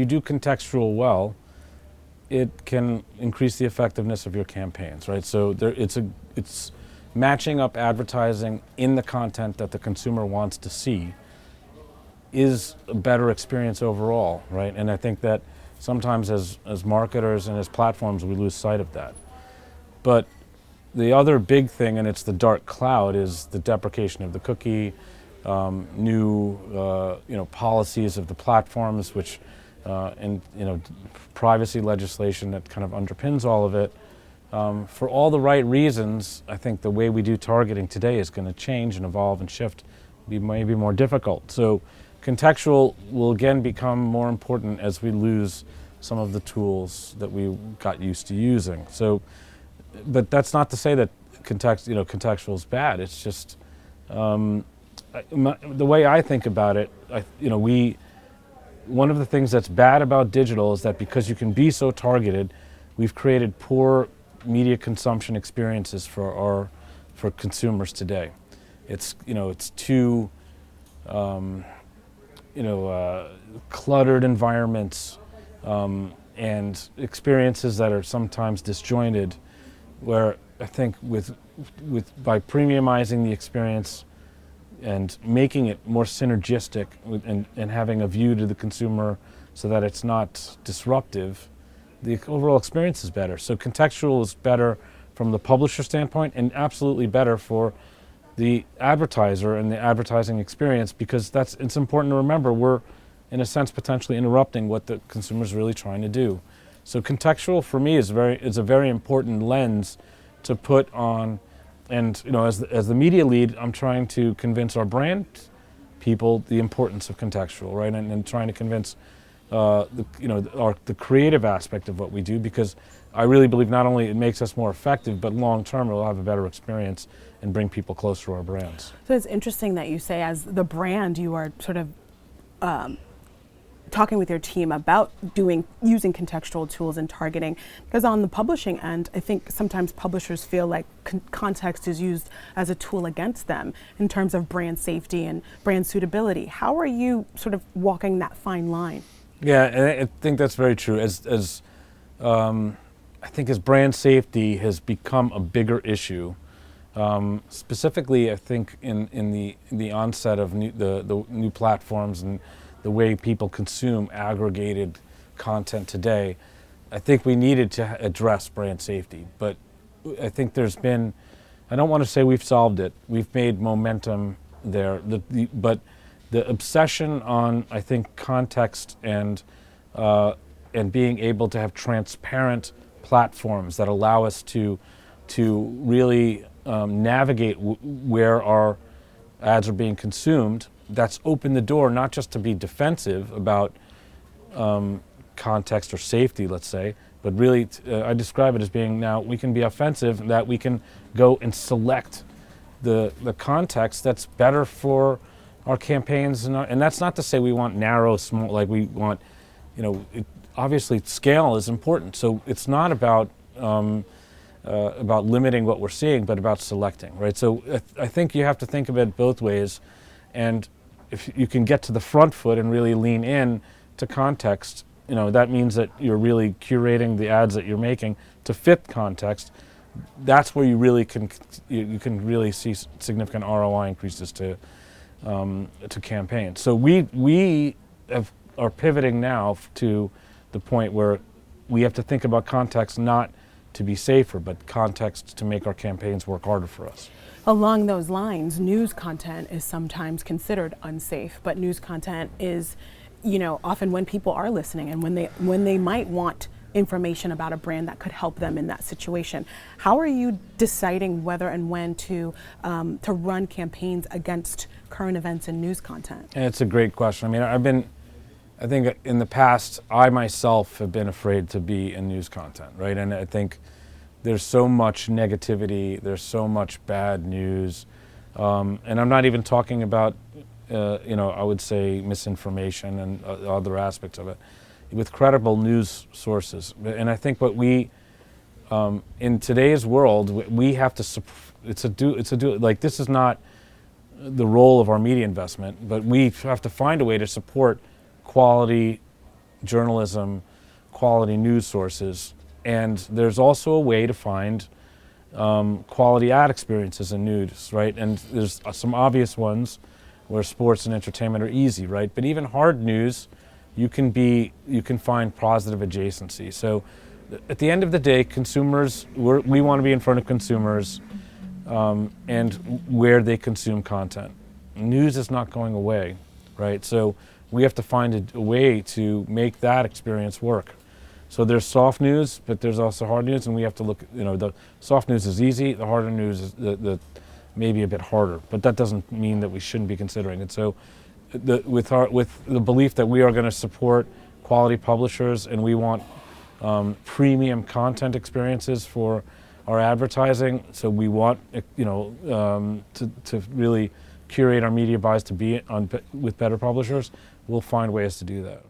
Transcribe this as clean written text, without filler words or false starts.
you do contextual well, it can increase the effectiveness of your campaigns, right? So it's matching up advertising in the content that the consumer wants to see is a better experience overall, right? And I think that sometimes as marketers and as platforms, we lose sight of that. But the other big thing, and it's the dark cloud, is the deprecation of the cookie, new policies of the platforms, which and privacy legislation that kind of underpins all of it. For all the right reasons, I think the way we do targeting today is going to change and evolve and shift, be maybe more difficult. So contextual will again become more important as we lose some of the tools that we got used to using. So, but that's not to say that contextual is bad. It's just the way I think about it. One of the things that's bad about digital is that because you can be so targeted, we've created poor media consumption experiences for consumers today. It's too cluttered environments and experiences that are sometimes disjointed, where I think by premiumizing the experience and making it more synergistic and having a view to the consumer so that it's not disruptive, the overall experience is better. So contextual is better from the publisher standpoint and absolutely better for the advertiser and the advertising experience, because it's important to remember we're, in a sense, potentially interrupting what the consumer is really trying to do. So contextual for me is a very important lens to put on. And as the media lead, I'm trying to convince our brand people the importance of contextual, right? And trying to convince the creative aspect of what we do, because I really believe not only it makes us more effective, but long term we'll have a better experience and bring people closer to our brands. So it's interesting that you say, as the brand, you are sort of talking with your team about using contextual tools and targeting, because on the publishing end, I think sometimes publishers feel like context is used as a tool against them in terms of brand safety and brand suitability. How are you sort of walking that fine line? Yeah, and I think that's very true. I think as brand safety has become a bigger issue, specifically I think in the onset of the new platforms and the way people consume aggregated content today, I think we needed to address brand safety. But I think I don't want to say we've solved it. We've made momentum there. But the obsession on, I think, context and being able to have transparent platforms that allow us to really navigate where our ads are being consumed, that's opened the door not just to be defensive about context or safety, let's say, but really I describe it as being, now we can be offensive, that we can go and select the context that's better for our campaigns. And that's not to say we want narrow, small, like we want, obviously scale is important. So it's not about limiting what we're seeing, but about selecting, right? So I think you have to think of it both ways. And if you can get to the front foot and really lean in to context, that means that you're really curating the ads that you're making to fit context. That's where you really can really see significant ROI increases to campaigns. So we are pivoting now to the point where we have to think about context not to be safer, but context to make our campaigns work harder for us. Along those lines, news content is sometimes considered unsafe, but news content is, often when people are listening and when they might want information about a brand that could help them in that situation. How are you deciding whether and when to run campaigns against current events and news content? And it's a great question. I mean, I think in the past, I myself have been afraid to be in news content, right? And I think there's so much negativity, there's so much bad news, and I'm not even talking about, I would say misinformation and other aspects of it, with credible news sources. And I think what we, in today's world, we have to, like, this is not the role of our media investment, but we have to find a way to support quality journalism, quality news sources. And there's also a way to find quality ad experiences in news, right? And there's some obvious ones where sports and entertainment are easy, right? But even hard news, you can find positive adjacency. So at the end of the day, consumers, we want to be in front of consumers and where they consume content. News is not going away, right? So we have to find a way to make that experience work. So there's soft news, but there's also hard news, and we have to look, the soft news is easy, the harder news is maybe a bit harder, but that doesn't mean that we shouldn't be considering it. So with the belief that we are going to support quality publishers and we want premium content experiences for our advertising, so we want to really curate our media buys to be with better publishers, we'll find ways to do that.